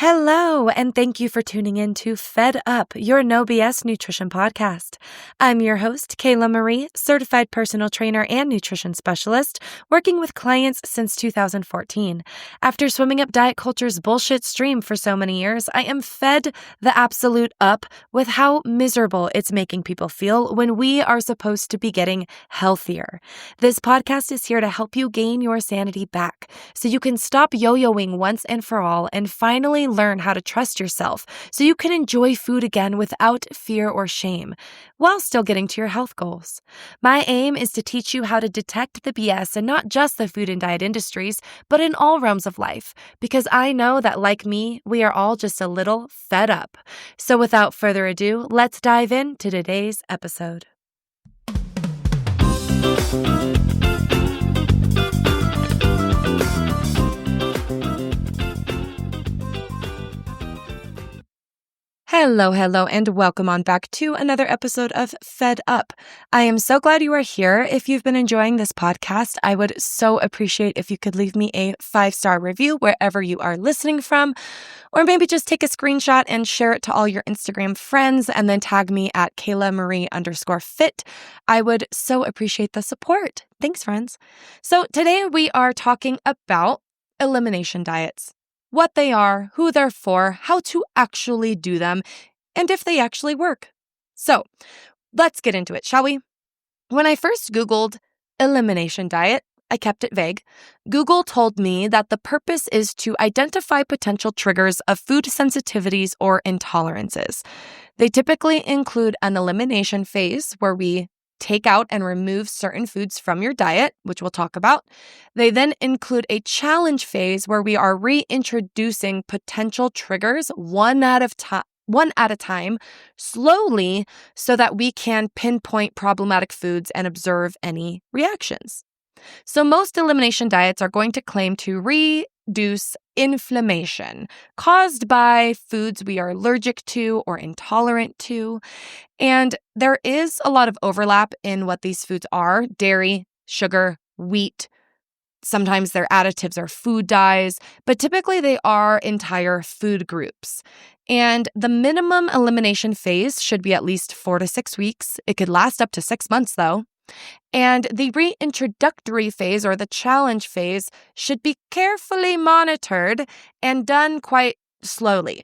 Hello, and thank you for tuning in to Fed Up, your no BS nutrition podcast. I'm your host, Kayla Marie, certified personal trainer and nutrition specialist, working with clients since 2014. After swimming up diet culture's bullshit stream for so many years, I am fed the absolute up with how miserable it's making people feel when we are supposed to be getting healthier. This podcast is here to help you gain your sanity back so you can stop yo-yoing once and for all and finally learn how to trust yourself so you can enjoy food again without fear or shame while still getting to your health goals. My aim is to teach you how to detect the BS in not just the food and diet industries, but in all realms of life, because I know that, like me, we are all just a little fed up. So without further ado, let's dive into today's episode. Hello, and welcome on back to another episode of Fed Up. I am so glad you are here. If you've been enjoying this podcast, I would so appreciate if you could leave me a 5-star review wherever you are listening from, or maybe just take a screenshot and share it to all your Instagram friends and then tag me at KaylaMarie_fit. I would so appreciate the support. Thanks, friends. So today we are talking about elimination diets. What they are, who they're for, how to actually do them, and if they actually work. So let's get into it, shall we? When I first Googled elimination diet, I kept it vague. Google told me that the purpose is to identify potential triggers of food sensitivities or intolerances. They typically include an elimination phase where we take out and remove certain foods from your diet, which we'll talk about. They then include a challenge phase where we are reintroducing potential triggers one at a time, slowly, so that we can pinpoint problematic foods and observe any reactions. So most elimination diets are going to claim to reduce inflammation caused by foods we are allergic to or intolerant to. And there is a lot of overlap in what these foods are: dairy, sugar, wheat. Sometimes their additives are food dyes, but typically they are entire food groups. And the minimum elimination phase should be at least 4 to 6 weeks. It could last up to 6 months, though. And the reintroductory phase, or the challenge phase, should be carefully monitored and done quite slowly.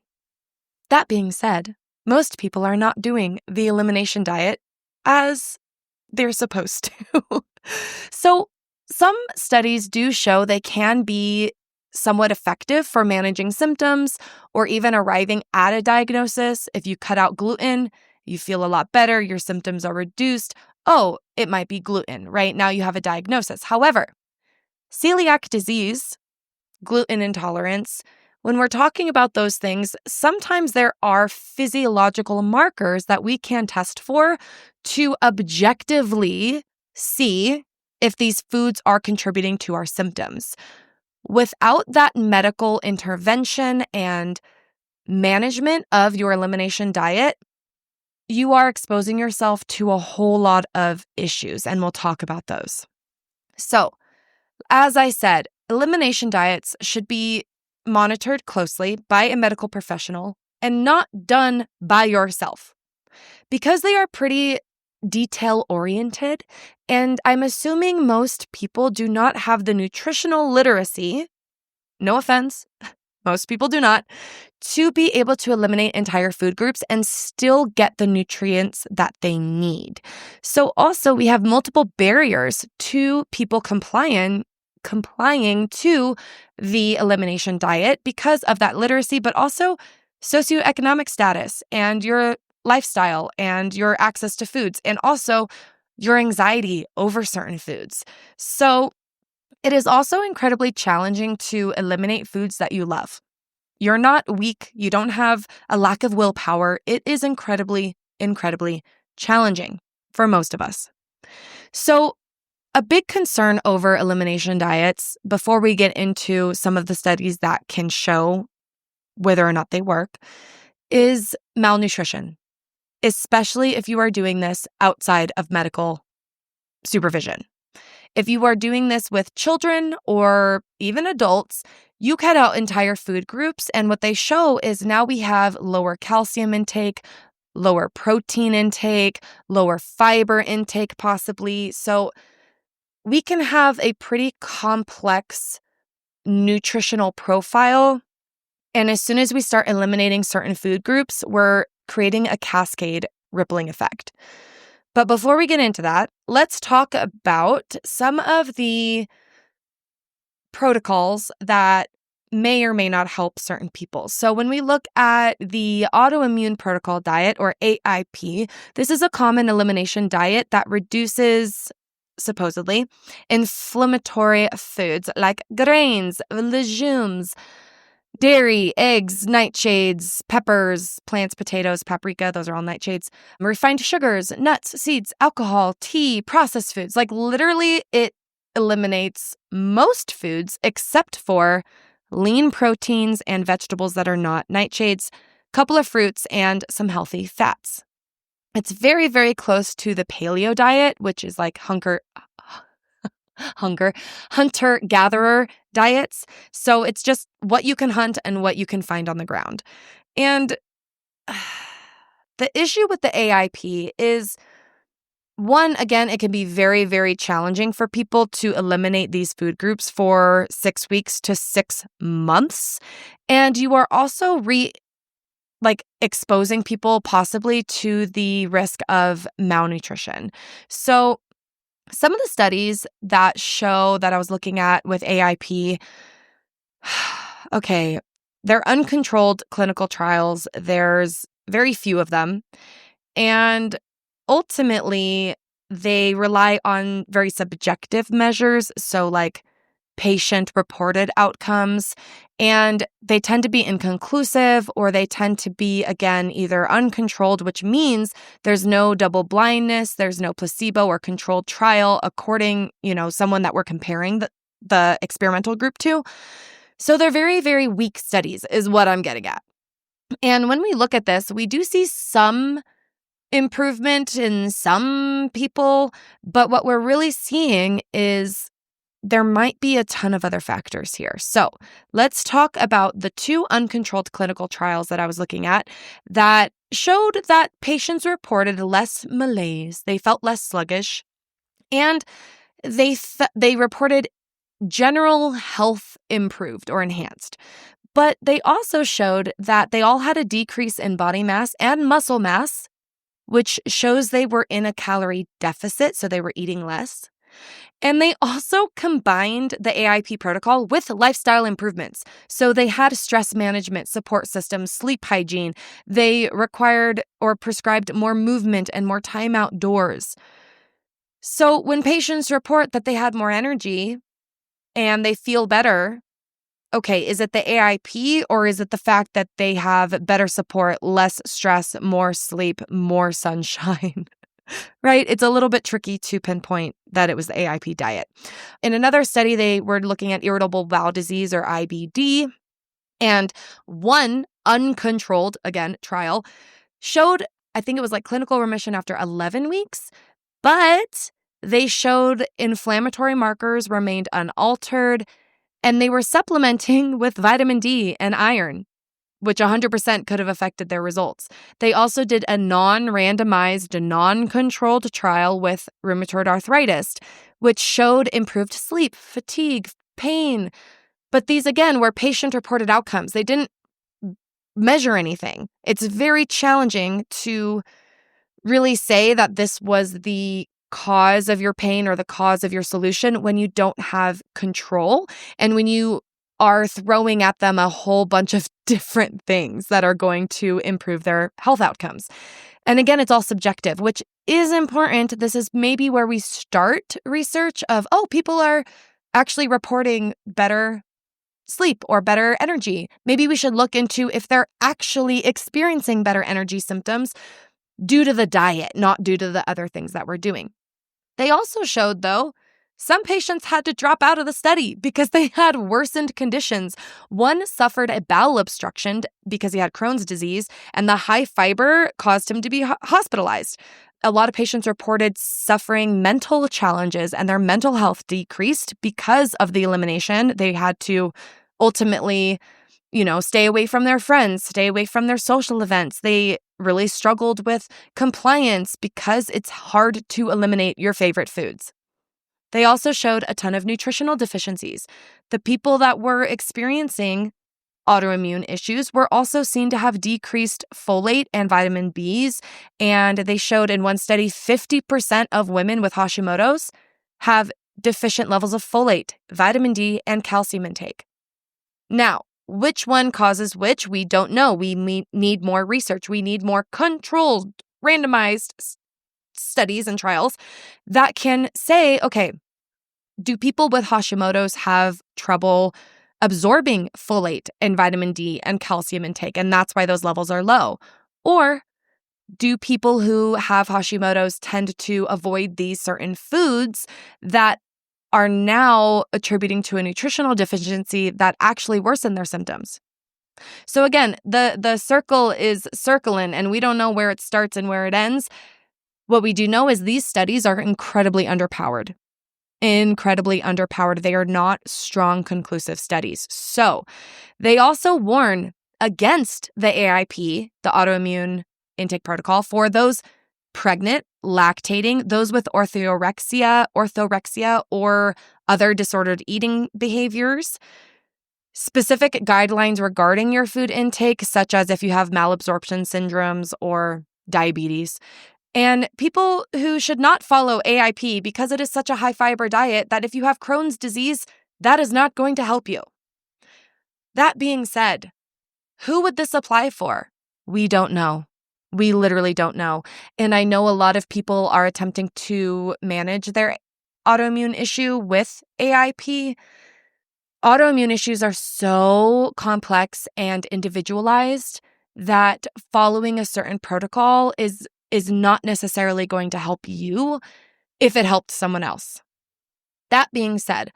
That being said, most people are not doing the elimination diet as they're supposed to. So some studies do show they can be somewhat effective for managing symptoms or even arriving at a diagnosis. If you cut out gluten, you feel a lot better, your symptoms are reduced. Oh, it might be gluten, right? Now you have a diagnosis. However, celiac disease, gluten intolerance, when we're talking about those things, sometimes there are physiological markers that we can test for to objectively see if these foods are contributing to our symptoms. Without that medical intervention and management of your elimination diet, you are exposing yourself to a whole lot of issues, and we'll talk about those. So, as I said, elimination diets should be monitored closely by a medical professional and not done by yourself, because they are pretty detail-oriented, and I'm assuming most people do not have the nutritional literacy, no offense, most people do not, to be able to eliminate entire food groups and still get the nutrients that they need. So also we have multiple barriers to people complying to the elimination diet because of that literacy, but also socioeconomic status and your lifestyle and your access to foods, and also your anxiety over certain foods. So it is also incredibly challenging to eliminate foods that you love. You're not weak. You don't have a lack of willpower. It is incredibly, incredibly challenging for most of us. So a big concern over elimination diets, before we get into some of the studies that can show whether or not they work, is malnutrition, especially if you are doing this outside of medical supervision. If you are doing this with children or even adults, you cut out entire food groups. And what they show is now we have lower calcium intake, lower protein intake, lower fiber intake, possibly. So we can have a pretty complex nutritional profile. And as soon as we start eliminating certain food groups, we're creating a cascade rippling effect. But before we get into that, let's talk about some of the protocols that may or may not help certain people. So when we look at the Autoimmune Protocol Diet, or AIP, this is a common elimination diet that reduces, supposedly, inflammatory foods like grains, legumes, dairy, eggs, nightshades, peppers, plants, potatoes, paprika, those are all nightshades, refined sugars, nuts, seeds, alcohol, tea, processed foods. Like literally, it eliminates most foods except for lean proteins and vegetables that are not nightshades, a couple of fruits, and some healthy fats. It's very, very close to the paleo diet, which is like hunter-gatherer diets. So it's just what you can hunt and what you can find on the ground. And the issue with the AIP is, one, again, it can be very, very challenging for people to eliminate these food groups for 6 weeks to 6 months. And you are also exposing people possibly to the risk of malnutrition. So some of the studies that I was looking at with AIP, okay, they're uncontrolled clinical trials. There's very few of them. And ultimately, they rely on very subjective measures. So like patient-reported outcomes, and they tend to be inconclusive, or they tend to be, again, either uncontrolled, which means there's no double blindness, there's no placebo or controlled trial according, someone that we're comparing the experimental group to. So they're very, very weak studies is what I'm getting at. And when we look at this, we do see some improvement in some people, but what we're really seeing is there might be a ton of other factors here. So let's talk about the 2 uncontrolled clinical trials that I was looking at that showed that patients reported less malaise. They felt less sluggish, and they reported general health improved or enhanced. But they also showed that they all had a decrease in body mass and muscle mass, which shows they were in a calorie deficit, so they were eating less. And they also combined the AIP protocol with lifestyle improvements. So they had stress management, support systems, sleep hygiene. They required or prescribed more movement and more time outdoors. So when patients report that they had more energy and they feel better, okay, is it the AIP or is it the fact that they have better support, less stress, more sleep, more sunshine? Right? It's a little bit tricky to pinpoint that it was the AIP diet. In another study, they were looking at irritable bowel disease, or IBD, and one uncontrolled, again, trial showed, I think it was like clinical remission after 11 weeks, but they showed inflammatory markers remained unaltered, and they were supplementing with vitamin D and iron, which 100% could have affected their results. They also did a non-randomized, non-controlled trial with rheumatoid arthritis, which showed improved sleep, fatigue, pain. But these, again, were patient-reported outcomes. They didn't measure anything. It's very challenging to really say that this was the cause of your pain or the cause of your solution when you don't have control and when you are throwing at them a whole bunch of different things that are going to improve their health outcomes. And again, it's all subjective, which is important. This is maybe where we start research of, people are actually reporting better sleep or better energy. Maybe we should look into if they're actually experiencing better energy symptoms due to the diet, not due to the other things that we're doing. They also showed, though, some patients had to drop out of the study because they had worsened conditions. One suffered a bowel obstruction because he had Crohn's disease, and the high fiber caused him to be hospitalized. a lot of patients reported suffering mental challenges and their mental health decreased because of the elimination. They had to ultimately, stay away from their friends, stay away from their social events. They really struggled with compliance because it's hard to eliminate your favorite foods. They also showed a ton of nutritional deficiencies. The people that were experiencing autoimmune issues were also seen to have decreased folate and vitamin Bs, and they showed in one study 50% of women with Hashimoto's have deficient levels of folate, vitamin D, and calcium intake. Now, which one causes which? We don't know. We need more research. We need more controlled, randomized studies and trials that can say, okay, do people with Hashimoto's have trouble absorbing folate and vitamin D and calcium intake, and that's why those levels are low? Or do people who have Hashimoto's tend to avoid these certain foods that are now attributing to a nutritional deficiency that actually worsen their symptoms? So again, the circle is circling, and we don't know where it starts and where it ends. What we do know is these studies are incredibly underpowered. They are not strong, conclusive studies. So they also warn against the AIP, the Autoimmune Intake Protocol, for those pregnant, lactating, those with orthorexia, or other disordered eating behaviors. Specific guidelines regarding your food intake, such as if you have malabsorption syndromes or diabetes. And people who should not follow AIP because it is such a high fiber diet that if you have Crohn's disease, that is not going to help you. That being said, who would this apply for? We don't know. We literally don't know. And I know a lot of people are attempting to manage their autoimmune issue with AIP. Autoimmune issues are so complex and individualized that following a certain protocol is not necessarily going to help you if it helped someone else. That being said,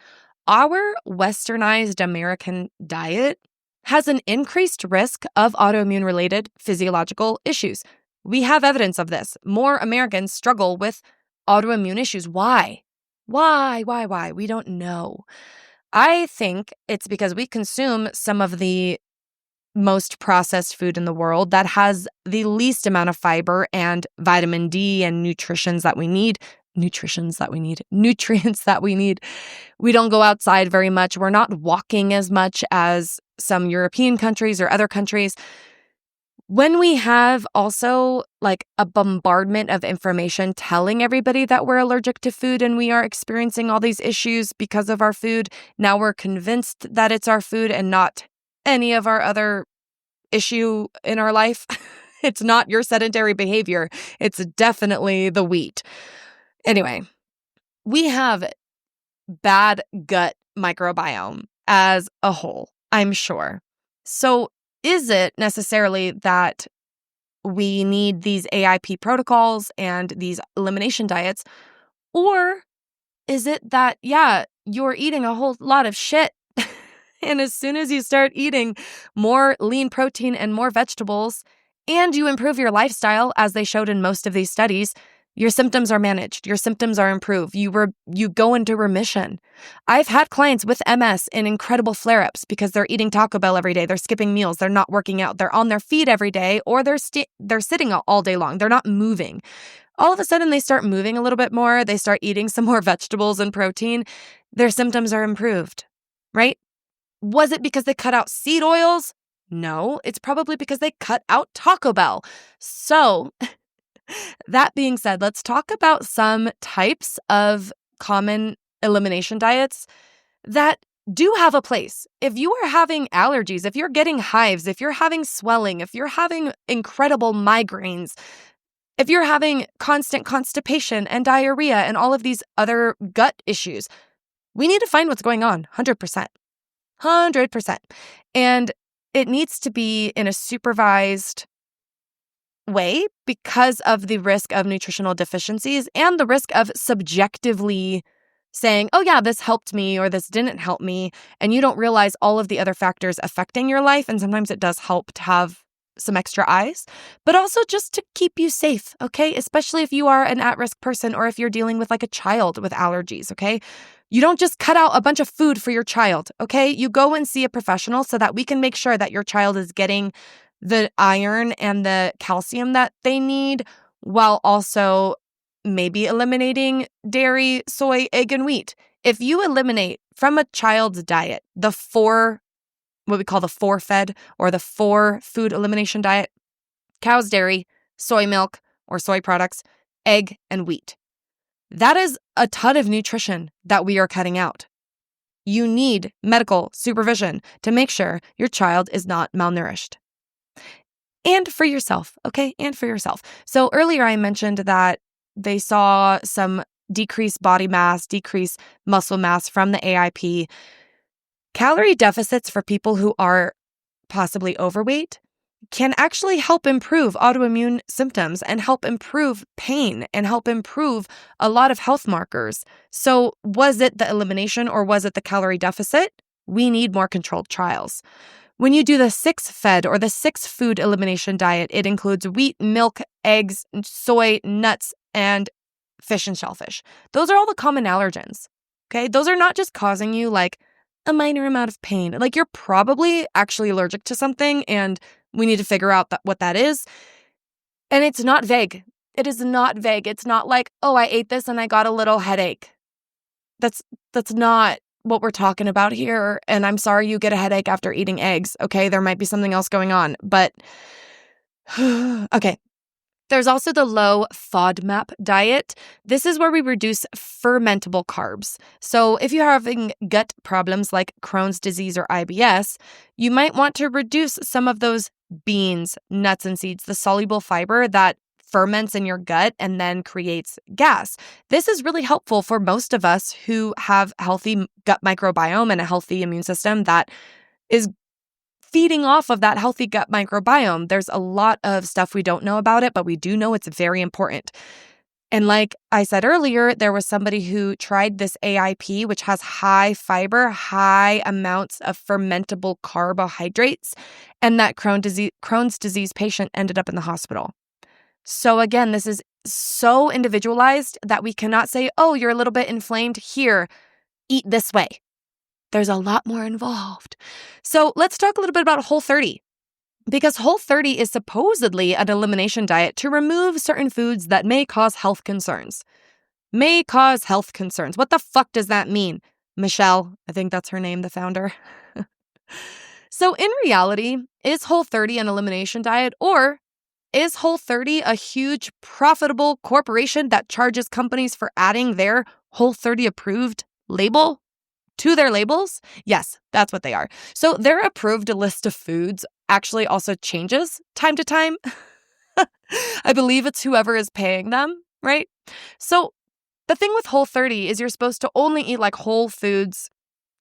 our westernized American diet has an increased risk of autoimmune-related physiological issues. We have evidence of this. More Americans struggle with autoimmune issues. Why? Why? We don't know. I think it's because we consume some of the most processed food in the world that has the least amount of fiber and vitamin D and nutrients that we need. We don't go outside very much. We're not walking as much as some European countries or other countries. When we have also like a bombardment of information telling everybody that we're allergic to food and we are experiencing all these issues because of our food, now we're convinced that it's our food and not any of our other issue in our life. It's not your sedentary behavior. It's definitely the wheat. Anyway, we have bad gut microbiome as a whole, I'm sure. So is it necessarily that we need these AIP protocols and these elimination diets? Or is it that, you're eating a whole lot of shit and as soon as you start eating more lean protein and more vegetables, and you improve your lifestyle, as they showed in most of these studies, your symptoms are managed, your symptoms are improved, you go into remission. I've had clients with MS in incredible flare-ups because they're eating Taco Bell every day, they're skipping meals, they're not working out, they're on their feet every day, or they're sitting all day long, they're not moving. All of a sudden, they start moving a little bit more, they start eating some more vegetables and protein, their symptoms are improved, right? Was it because they cut out seed oils? No, it's probably because they cut out Taco Bell. So, that being said, let's talk about some types of common elimination diets that do have a place. If you are having allergies, if you're getting hives, if you're having swelling, if you're having incredible migraines, if you're having constant constipation and diarrhea and all of these other gut issues, we need to find what's going on, 100%. 100%. And it needs to be in a supervised way because of the risk of nutritional deficiencies and the risk of subjectively saying, oh yeah, this helped me or this didn't help me. And you don't realize all of the other factors affecting your life. And sometimes it does help to have some extra eyes, but also just to keep you safe, okay? Especially if you are an at-risk person or if you're dealing with like a child with allergies, okay? You don't just cut out a bunch of food for your child, okay? You go and see a professional so that we can make sure that your child is getting the iron and the calcium that they need while also maybe eliminating dairy, soy, egg, and wheat. If you eliminate from a child's diet what we call the 4-FED or the 4-food elimination diet: cow's dairy, soy milk or soy products, egg, and wheat. That is a ton of nutrition that we are cutting out. You need medical supervision to make sure your child is not malnourished. And for yourself, okay? And for yourself. So earlier I mentioned that they saw some decreased body mass, decreased muscle mass from the AIP. Calorie deficits for people who are possibly overweight can actually help improve autoimmune symptoms and help improve pain and help improve a lot of health markers. So was it the elimination or was it the calorie deficit? We need more controlled trials. When you do the 6-FED or the 6-food elimination diet, it includes wheat, milk, eggs, soy, nuts, and fish and shellfish. Those are all the common allergens, okay? Those are not just causing you like a minor amount of pain. Like you're probably actually allergic to something and we need to figure out what that is. And it's not vague. It is not vague. It's not like, oh, I ate this and I got a little headache. That's not what we're talking about here. And I'm sorry you get a headache after eating eggs. Okay, there might be something else going on. But okay. There's also the low FODMAP diet. This is where we reduce fermentable carbs. So if you're having gut problems like Crohn's disease or IBS, you might want to reduce some of those beans, nuts, and seeds, the soluble fiber that ferments in your gut and then creates gas. This is really helpful for most of us who have healthy gut microbiome and a healthy immune system that is feeding off of that healthy gut microbiome. There's a lot of stuff we don't know about it, but we do know it's very important. And like I said earlier, there was somebody who tried this AIP, which has high fiber, high amounts of fermentable carbohydrates, and that Crohn's disease patient ended up in the hospital. So again, this is so individualized that we cannot say, oh, you're a little bit inflamed, here, eat this way. There's a lot more involved. So let's talk a little bit about Whole30, because Whole30 is supposedly an elimination diet to remove certain foods that may cause health concerns. May cause health concerns. What the fuck does that mean? Michelle, I think that's her name, the founder. So in reality, is Whole30 an elimination diet, or is Whole30 a huge profitable corporation that charges companies for adding their Whole30 approved label to their labels? Yes, that's what they are. So their approved list of foods actually also changes time to time. I believe it's whoever is paying them, right? So the thing with Whole30 is you're supposed to only eat like whole foods.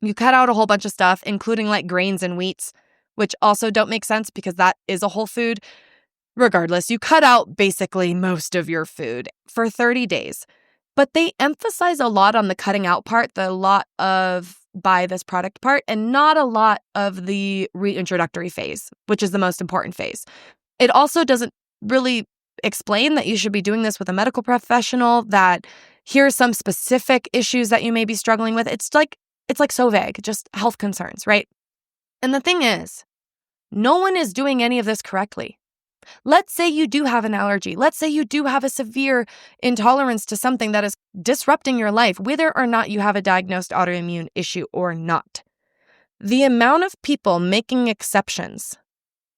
You cut out a whole bunch of stuff, including like grains and wheats, which also don't make sense because that is a whole food. Regardless, you cut out basically most of your food for 30 days. But they emphasize a lot on the cutting out part, the lot of buy this product part, and not a lot of the reintroductory phase, which is the most important phase. It also doesn't really explain that you should be doing this with a medical professional, that here's some specific issues that you may be struggling with. It's like so vague, just health concerns, right? And the thing is, no one is doing any of this correctly. Let's say you do have an allergy. Let's say you do have a severe intolerance to something that is disrupting your life, whether or not you have a diagnosed autoimmune issue or not. The amount of people making exceptions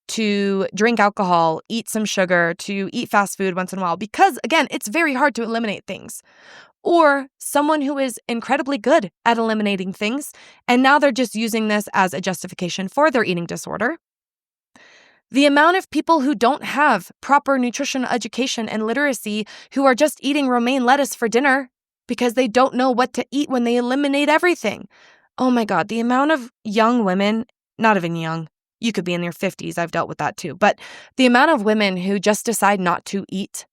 to drink alcohol, eat some sugar, to eat fast food once in a while, because again, it's very hard to eliminate things. Or someone who is incredibly good at eliminating things, and now they're just using this as a justification for their eating disorder. The amount of people who don't have proper nutritional education and literacy, who are just eating romaine lettuce for dinner because they don't know what to eat when they eliminate everything. Oh my God, the amount of young women, not even young, you could be in your 50s, I've dealt with that too, but the amount of women who just decide not to eat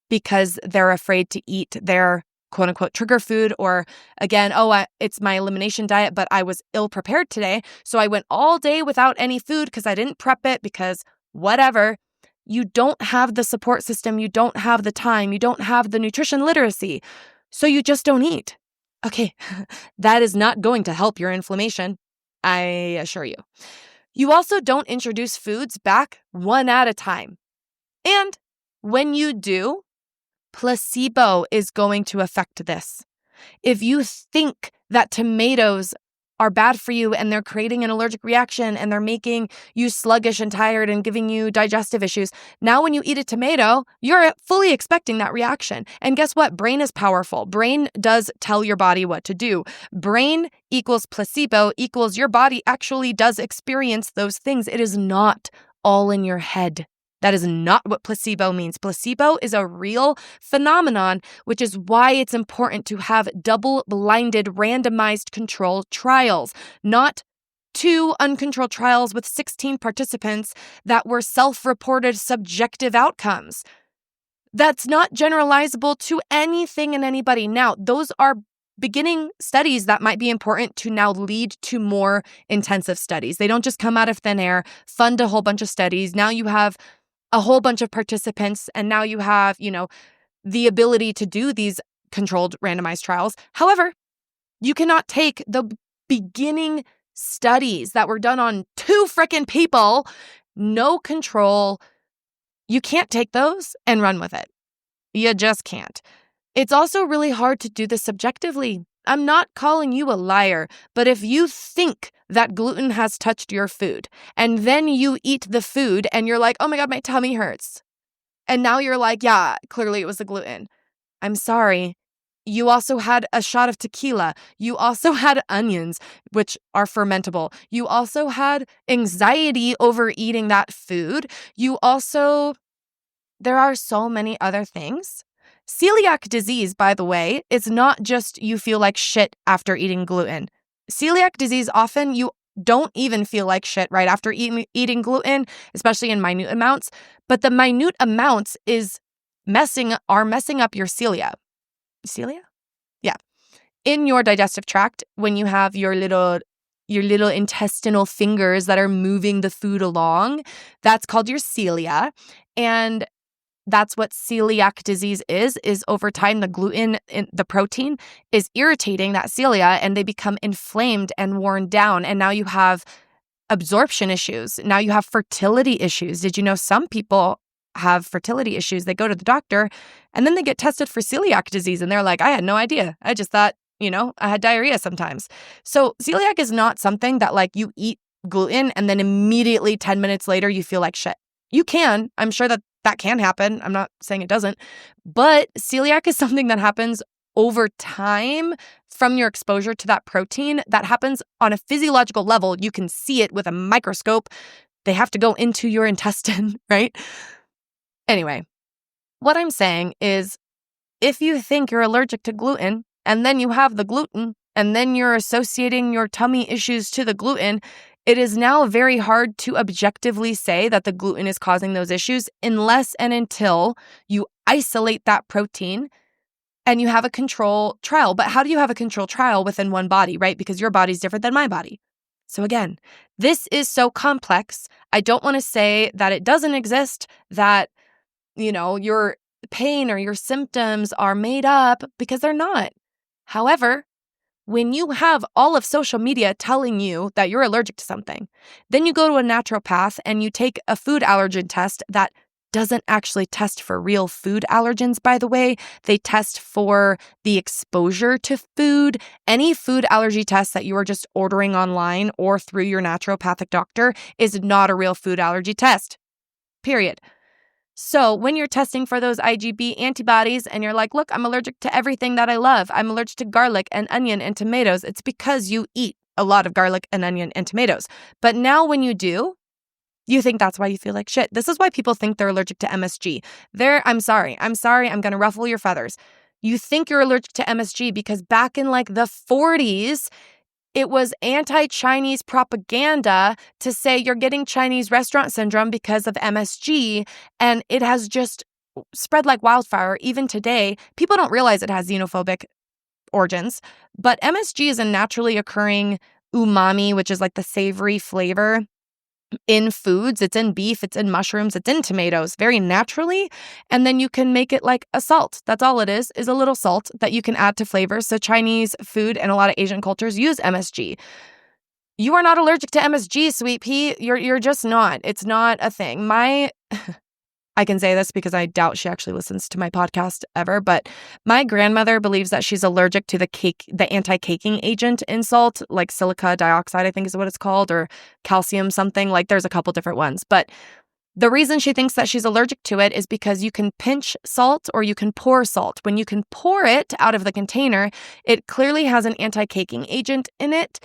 because they're afraid to eat their quote unquote trigger food, or again, it's my elimination diet, but I was ill prepared today. So I went all day without any food because I didn't prep it, because whatever. You don't have the support system. You don't have the time. You don't have the nutrition literacy. So you just don't eat. Okay, that is not going to help your inflammation, I assure you. You also don't introduce foods back one at a time. And when you do, placebo is going to affect this. If you think that tomatoes are bad for you and they're creating an allergic reaction and they're making you sluggish and tired and giving you digestive issues, now when you eat a tomato, you're fully expecting that reaction. And guess what? Brain is powerful. Brain does tell your body what to do. Brain equals placebo equals your body actually does experience those things. It is not all in your head. That is not what placebo means. Placebo is a real phenomenon, which is why it's important to have double-blinded randomized controlled trials, not 2 uncontrolled trials with 16 participants that were self-reported subjective outcomes. That's not generalizable to anything and anybody. Now, those are beginning studies that might be important to now lead to more intensive studies. They don't just come out of thin air, fund a whole bunch of studies. Now you have a whole bunch of participants, and now you have, the ability to do these controlled randomized trials. However, you cannot take the beginning studies that were done on 2 frickin' people, no control. You can't take those and run with it. You just can't. It's also really hard to do this subjectively. I'm not calling you a liar, but if you think that gluten has touched your food and then you eat the food and you're like, oh my God, my tummy hurts. And now you're like, yeah, clearly it was the gluten. I'm sorry. You also had a shot of tequila. You also had onions, which are fermentable. You also had anxiety over eating that food. There are so many other things. Celiac disease, by the way, is not just you feel like shit after eating gluten. Celiac disease, often you don't even feel like shit right after eating gluten, especially in minute amounts. But the minute amounts are messing up your cilia. Cilia? Yeah. In your digestive tract, when you have your little intestinal fingers that are moving the food along, that's called your cilia. And that's what celiac disease is over time the gluten, the protein, is irritating that cilia and they become inflamed and worn down. And now you have absorption issues. Now you have fertility issues. Did you know some people have fertility issues? They go to the doctor and then they get tested for celiac disease and they're like, I had no idea. I just thought, I had diarrhea sometimes. So celiac is not something that like you eat gluten and then immediately 10 minutes later you feel like shit. You can. I'm sure that can happen. I'm not saying it doesn't. But celiac is something that happens over time from your exposure to that protein that happens on a physiological level. You can see it with a microscope. They have to go into your intestine, right? Anyway, what I'm saying is if you think you're allergic to gluten and then you have the gluten and then you're associating your tummy issues to the gluten, it is now very hard to objectively say that the gluten is causing those issues unless and until you isolate that protein and you have a control trial. But how do you have a control trial within one body, right? Because your body's different than my body. So again, this is so complex. I don't want to say that it doesn't exist, that, your pain or your symptoms are made up, because they're not. However, when you have all of social media telling you that you're allergic to something, then you go to a naturopath and you take a food allergen test that doesn't actually test for real food allergens, by the way. They test for the exposure to food. Any food allergy test that you are just ordering online or through your naturopathic doctor is not a real food allergy test, period. So when you're testing for those IgB antibodies and you're like, look, I'm allergic to everything that I love. I'm allergic to garlic and onion and tomatoes. It's because you eat a lot of garlic and onion and tomatoes. But now when you do, you think that's why you feel like shit. This is why people think they're allergic to MSG. I'm sorry. I'm going to ruffle your feathers. You think you're allergic to MSG because back in like the 40s, it was anti-Chinese propaganda to say you're getting Chinese restaurant syndrome because of MSG, and it has just spread like wildfire. Even today, people don't realize it has xenophobic origins, but MSG is a naturally occurring umami, which is like the savory flavor in foods. It's in beef, it's in mushrooms, it's in tomatoes very naturally. And then you can make it like a salt. That's all it is a little salt that you can add to flavors. So Chinese food and a lot of Asian cultures use MSG. You are not allergic to MSG, sweet pea. You're just not. It's not a thing. I can say this because I doubt she actually listens to my podcast ever, but my grandmother believes that she's allergic to the anti-caking agent in salt, like silica dioxide, I think is what it's called, or calcium something. Like there's a couple different ones. But the reason she thinks that she's allergic to it is because you can pinch salt or you can pour salt. When you can pour it out of the container, it clearly has an anti-caking agent in it.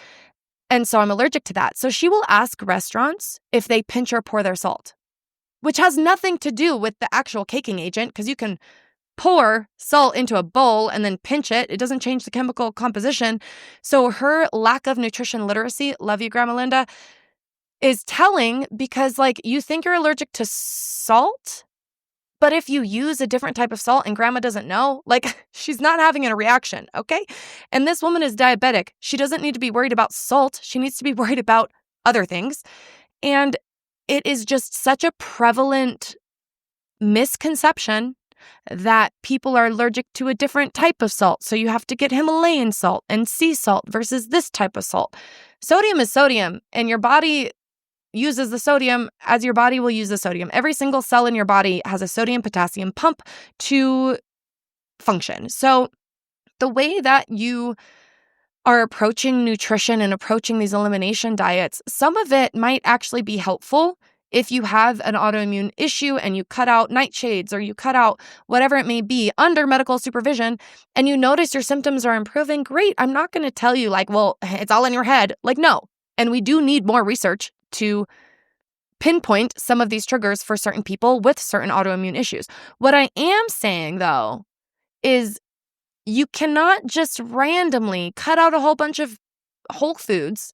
And so I'm allergic to that. So she will ask restaurants if they pinch or pour their salt, which has nothing to do with the actual caking agent, because you can pour salt into a bowl and then pinch it. It doesn't change the chemical composition. So her lack of nutrition literacy, love you, Grandma Linda, is telling, because like you think you're allergic to salt, but if you use a different type of salt and grandma doesn't know, like she's not having a reaction, okay? And this woman is diabetic. She doesn't need to be worried about salt. She needs to be worried about other things. And it is just such a prevalent misconception that people are allergic to a different type of salt. So you have to get Himalayan salt and sea salt versus this type of salt. Sodium is sodium, and your body uses the sodium as your body will use the sodium. Every single cell in your body has a sodium-potassium pump to function. So the way that you are approaching nutrition and approaching these elimination diets, some of it might actually be helpful if you have an autoimmune issue and you cut out nightshades or you cut out whatever it may be under medical supervision and you notice your symptoms are improving. Great. I'm not going to tell you like, well, it's all in your head. Like, no. And we do need more research to pinpoint some of these triggers for certain people with certain autoimmune issues. What I am saying, though, is you cannot just randomly cut out a whole bunch of whole foods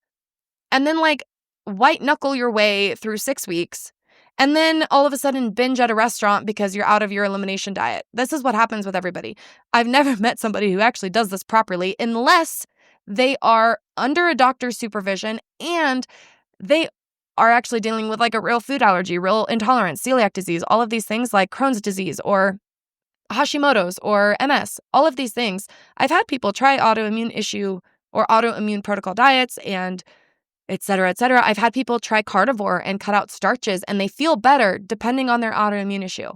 and then like white knuckle your way through 6 weeks and then all of a sudden binge at a restaurant because you're out of your elimination diet. This is what happens with everybody. I've never met somebody who actually does this properly unless they are under a doctor's supervision and they are actually dealing with like a real food allergy, real intolerance, celiac disease, all of these things like Crohn's disease or Hashimoto's or MS, all of these things. I've had people try autoimmune issue or autoimmune protocol diets and et cetera, et cetera. I've had people try carnivore and cut out starches and they feel better depending on their autoimmune issue.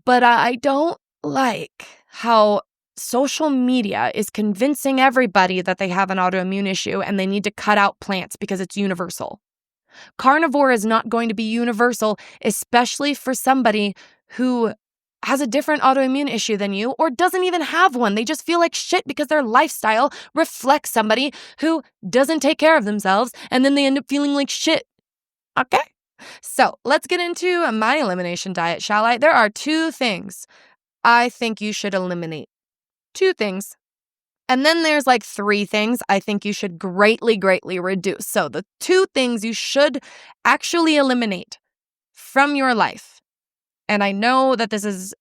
But I don't like how social media is convincing everybody that they have an autoimmune issue and they need to cut out plants because it's universal. Carnivore is not going to be universal, especially for somebody who has a different autoimmune issue than you or doesn't even have one. They just feel like shit because their lifestyle reflects somebody who doesn't take care of themselves and then they end up feeling like shit. Okay? So let's get into my elimination diet, shall I? There are 2 things I think you should eliminate. 2 things. And then there's like 3 things I think you should greatly, greatly reduce. So the 2 things you should actually eliminate from your life. And I know that this is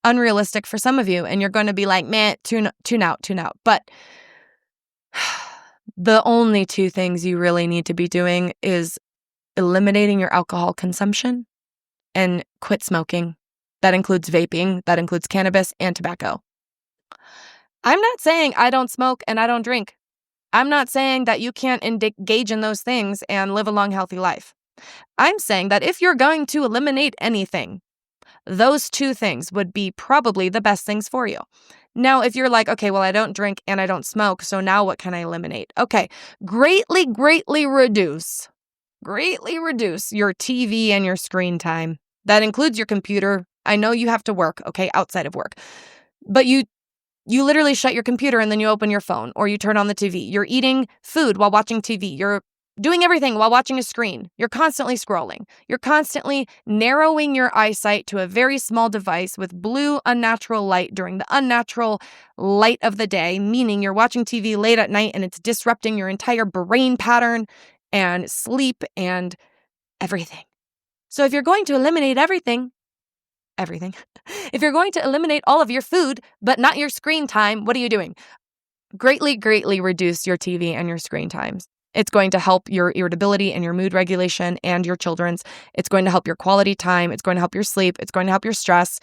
unrealistic for some of you and you're going to be like, man, tune out. But the only 2 things you really need to be doing is eliminating your alcohol consumption and quit smoking. That includes vaping, that includes cannabis and tobacco. I'm not saying I don't smoke and I don't drink. I'm not saying that you can't engage in those things and live a long, healthy life. I'm saying that if you're going to eliminate anything, those 2 things would be probably the best things for you. Now, if you're like, okay, well, I don't drink and I don't smoke, so now what can I eliminate? Okay, greatly reduce your TV and your screen time. That includes your computer. I know you have to work, okay, outside of work. But you literally shut your computer and then you open your phone or you turn on the TV. You're eating food while watching TV. You're doing everything while watching a screen. You're constantly scrolling. You're constantly narrowing your eyesight to a very small device with blue unnatural light during the unnatural light of the day, meaning you're watching TV late at night and it's disrupting your entire brain pattern and sleep and everything. So if you're going to eliminate everything, if you're going to eliminate all of your food, but not your screen time, what are you doing? Greatly reduce your TV and your screen times. It's going to help your irritability and your mood regulation and your children's. It's going to help your quality time. It's going to help your sleep. It's going to help your stress.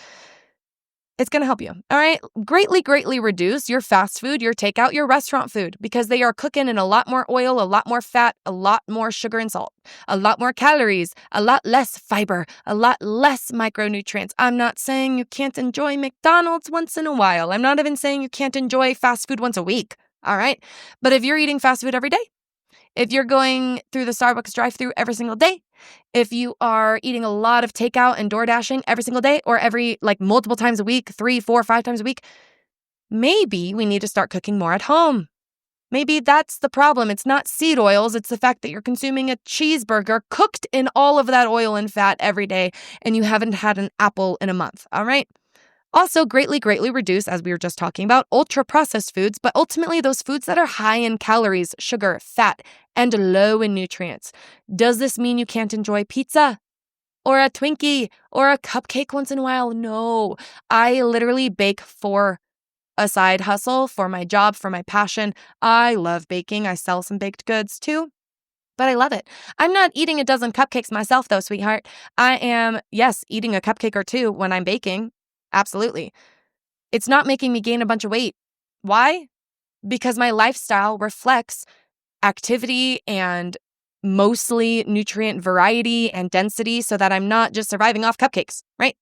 It's going to help you. All right. Greatly reduce your fast food, your takeout, your restaurant food, because they are cooking in a lot more oil, a lot more fat, a lot more sugar and salt, a lot more calories, a lot less fiber, a lot less micronutrients. I'm not saying you can't enjoy McDonald's once in a while. I'm not even saying you can't enjoy fast food once a week. All right. But if you're eating fast food every day, if you're going through the Starbucks drive-thru every single day, if you are eating a lot of takeout and door dashing every single day or multiple times a week, 3, 4, 5 times a week, maybe we need to start cooking more at home. Maybe that's the problem. It's not seed oils. It's the fact that you're consuming a cheeseburger cooked in all of that oil and fat every day and you haven't had an apple in a month. All right. Also, greatly reduce, as we were just talking about, ultra-processed foods, but ultimately those foods that are high in calories, sugar, fat, and low in nutrients. Does this mean you can't enjoy pizza or a Twinkie or a cupcake once in a while? No. I literally bake for a side hustle, for my job, for my passion. I love baking. I sell some baked goods too. But I love it. I'm not eating a dozen cupcakes myself though, sweetheart. I am, yes, eating a cupcake or two when I'm baking. Absolutely. It's not making me gain a bunch of weight. Why? Because my lifestyle reflects activity and mostly nutrient variety and density so that I'm not just surviving off cupcakes, right?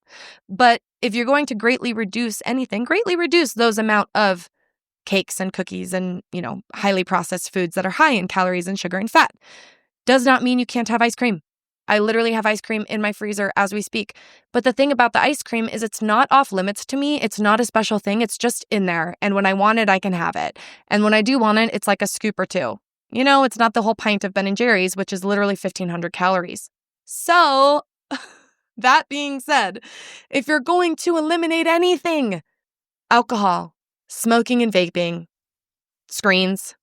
But if you're going to greatly reduce anything, greatly reduce those amount of cakes and cookies and, highly processed foods that are high in calories and sugar and fat. Does not mean you can't have ice cream. I literally have ice cream in my freezer as we speak. But the thing about the ice cream is it's not off limits to me. It's not a special thing. It's just in there. And when I want it, I can have it. And when I do want it, it's like a scoop or two. It's not the whole pint of Ben & Jerry's, which is literally 1,500 calories. So that being said, if you're going to eliminate anything, alcohol, smoking and vaping, screens,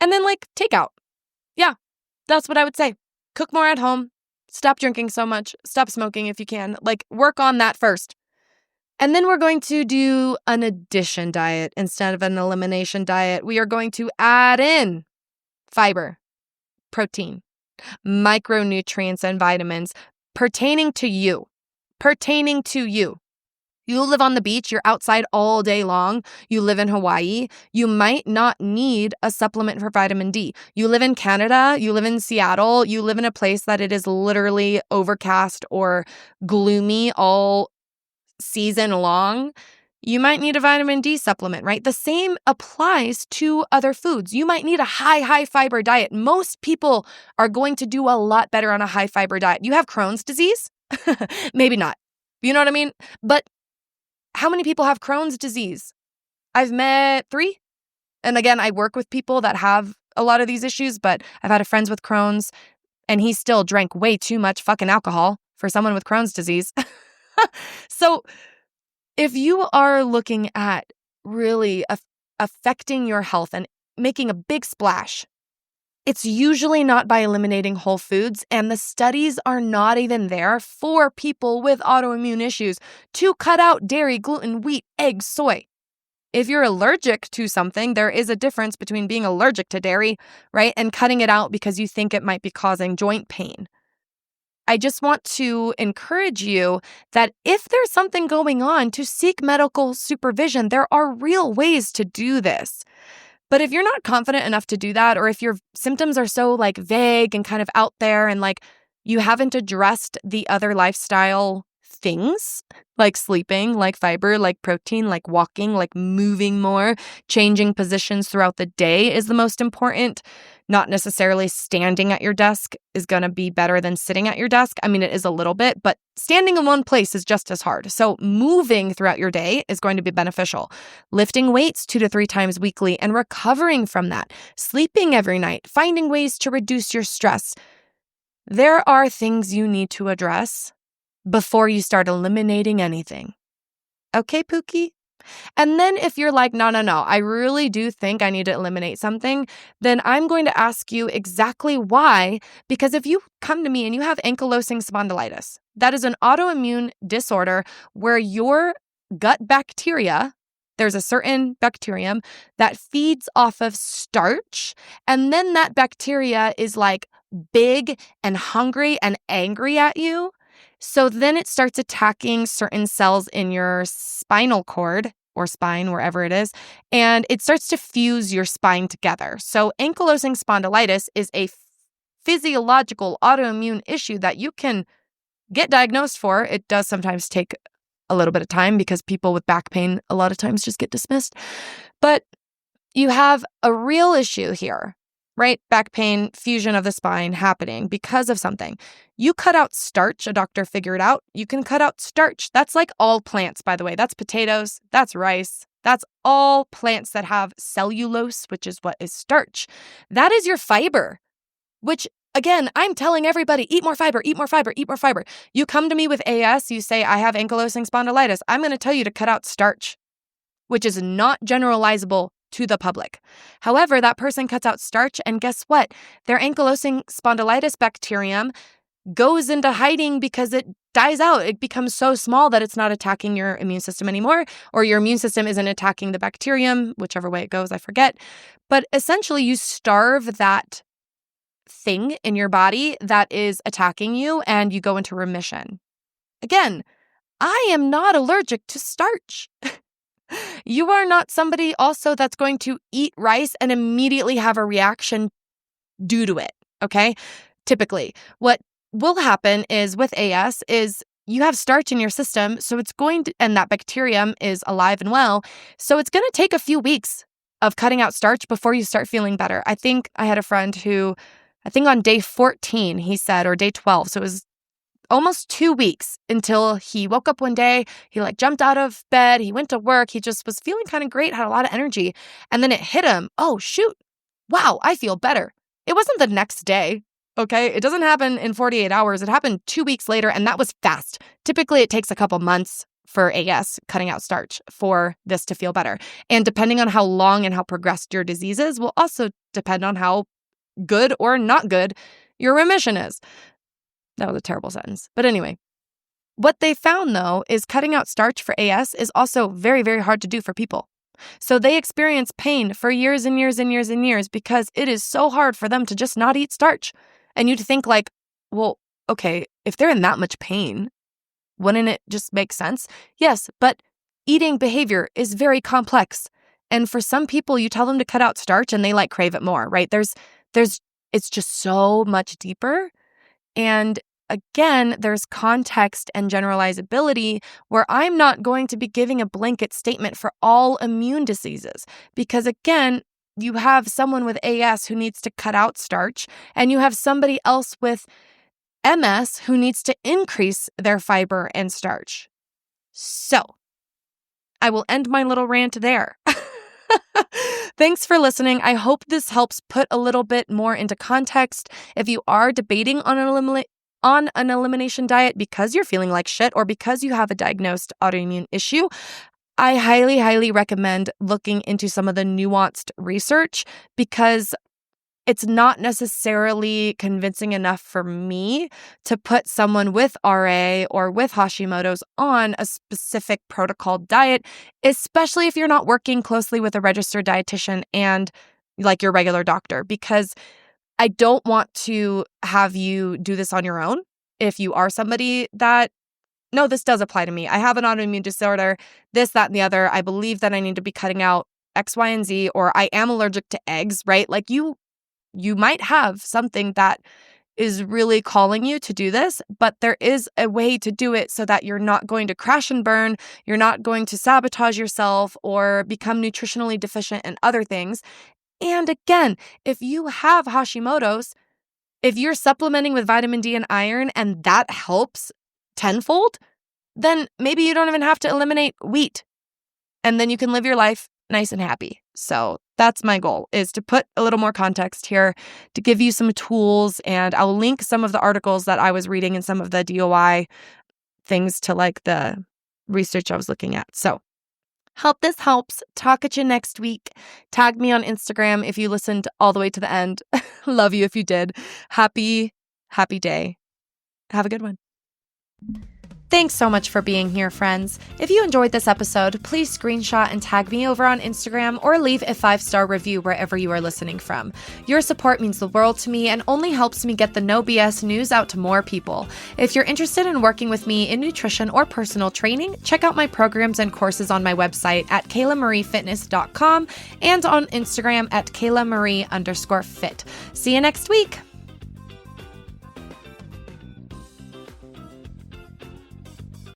and then takeout. Yeah, that's what I would say. Cook more at home. Stop drinking so much. Stop smoking if you can. Work on that first. And then we're going to do an addition diet instead of an elimination diet. We are going to add in fiber, protein, micronutrients, and vitamins pertaining to you. You live on the beach, you're outside all day long, you live in Hawaii, you might not need a supplement for vitamin D. You live in Canada, you live in Seattle, you live in a place that it is literally overcast or gloomy all season long. You might need a vitamin D supplement, right? The same applies to other foods. You might need a high fiber diet. Most people are going to do a lot better on a high fiber diet. You have Crohn's disease? Maybe not. You know what I mean? But how many people have Crohn's disease? I've met 3. And again, I work with people that have a lot of these issues, but I've had a friend with Crohn's and he still drank way too much fucking alcohol for someone with Crohn's disease. So if you are looking at really affecting your health and making a big splash, it's usually not by eliminating whole foods, and the studies are not even there for people with autoimmune issues to cut out dairy, gluten, wheat, eggs, soy. If you're allergic to something, there is a difference between being allergic to dairy, right, and cutting it out because you think it might be causing joint pain. I just want to encourage you that if there's something going on, to seek medical supervision. There are real ways to do this. But if you're not confident enough to do that, or if your symptoms are so vague and kind of out there and you haven't addressed the other lifestyle things, like sleeping, like fiber, like protein, like walking, like moving more, changing positions throughout the day is the most important. Not necessarily standing at your desk is going to be better than sitting at your desk. I mean, it is a little bit, but standing in one place is just as hard. So moving throughout your day is going to be beneficial. Lifting weights 2 to 3 times weekly and recovering from that. Sleeping every night. Finding ways to reduce your stress. There are things you need to address before you start eliminating anything. Okay, Pookie? And then if you're like, no, I really do think I need to eliminate something, then I'm going to ask you exactly why. Because if you come to me and you have ankylosing spondylitis, that is an autoimmune disorder where your gut bacteria There's a certain bacterium that feeds off of starch, and then that bacteria is like big and hungry and angry at you. So then it starts attacking certain cells in your spinal cord or spine, wherever it is, and it starts to fuse your spine together. So ankylosing spondylitis is a physiological autoimmune issue that you can get diagnosed for. It does sometimes take a little bit of time because people with back pain a lot of times just get dismissed. But you have a real issue here, right? Back pain, fusion of the spine happening because of something. You cut out starch, a doctor figured out. You can cut out starch. That's like all plants, by the way. That's potatoes, that's rice, that's all plants that have cellulose, which is what is starch. That is your fiber, which again, I'm telling everybody, eat more fiber, eat more fiber, eat more fiber. You come to me with AS, you say, I have ankylosing spondylitis. I'm going to tell you to cut out starch, which is not generalizable to the public. However, that person cuts out starch, and guess what? Their ankylosing spondylitis bacterium goes into hiding because it dies out. It becomes so small that it's not attacking your immune system anymore, or your immune system isn't attacking the bacterium, whichever way it goes, I forget. But essentially, you starve that thing in your body that is attacking you, and you go into remission. Again, I am not allergic to starch. You are not somebody also that's going to eat rice and immediately have a reaction due to it, okay? Typically, what will happen is with AS is you have starch in your system, so it's going to, and that bacterium is alive and well, so it's going to take a few weeks of cutting out starch before you start feeling better. I think I had a friend who, I think on day 14, he said, or day 12, so it was almost 2 weeks until he woke up one day, he like jumped out of bed, he went to work, he just was feeling kind of great, had a lot of energy. And then it hit him, oh shoot, wow, I feel better. It wasn't the next day, okay? It doesn't happen in 48 hours. It happened 2 weeks later, and that was fast. Typically, it takes a couple months for AS, cutting out starch, for this to feel better. And depending on how long and how progressed your disease is will also depend on how good or not good your remission is. That was a terrible sentence. But anyway, what they found, though, is cutting out starch for AS is also very, very hard to do for people. So they experience pain for years and years and years and years because it is so hard for them to just not eat starch. And you'd think like, well, okay, if they're in that much pain, wouldn't it just make sense? Yes, but eating behavior is very complex. And for some people, you tell them to cut out starch and they like crave it more, right? It's just so much deeper. And again, there's context and generalizability where I'm not going to be giving a blanket statement for all immune diseases because, again, you have someone with AS who needs to cut out starch, and you have somebody else with MS who needs to increase their fiber and starch. So I will end my little rant there. Thanks for listening. I hope this helps put a little bit more into context. If you are debating on an elimination diet because you're feeling like shit or because you have a diagnosed autoimmune issue, I highly, highly recommend looking into some of the nuanced research because it's not necessarily convincing enough for me to put someone with RA or with Hashimoto's on a specific protocol diet, especially if you're not working closely with a registered dietitian and like your regular doctor, because I don't want to have you do this on your own. If you are somebody that, no, this does apply to me. I have an autoimmune disorder, this, that, and the other. I believe that I need to be cutting out X, Y, and Z, or I am allergic to eggs, right? Like you might have something that is really calling you to do this, but there is a way to do it so that you're not going to crash and burn, you're not going to sabotage yourself or become nutritionally deficient in other things. And again, if you have Hashimoto's, if you're supplementing with vitamin D and iron and that helps tenfold, then maybe you don't even have to eliminate wheat. And then you can live your life nice and happy. So that's my goal, is to put a little more context here, to give you some tools, and I'll link some of the articles that I was reading and some of the DOI things to like the research I was looking at. So hope this helps. Talk at you next week. Tag me on Instagram if you listened all the way to the end. Love you if you did. Happy day. Have a good one. Thanks so much for being here, friends. If you enjoyed this episode, please screenshot and tag me over on Instagram or leave a 5-star review wherever you are listening from. Your support means the world to me and only helps me get the no BS news out to more people. If you're interested in working with me in nutrition or personal training, check out my programs and courses on my website at kaylamariefitness.com and on Instagram at kaylaMarie_fit. See you next week.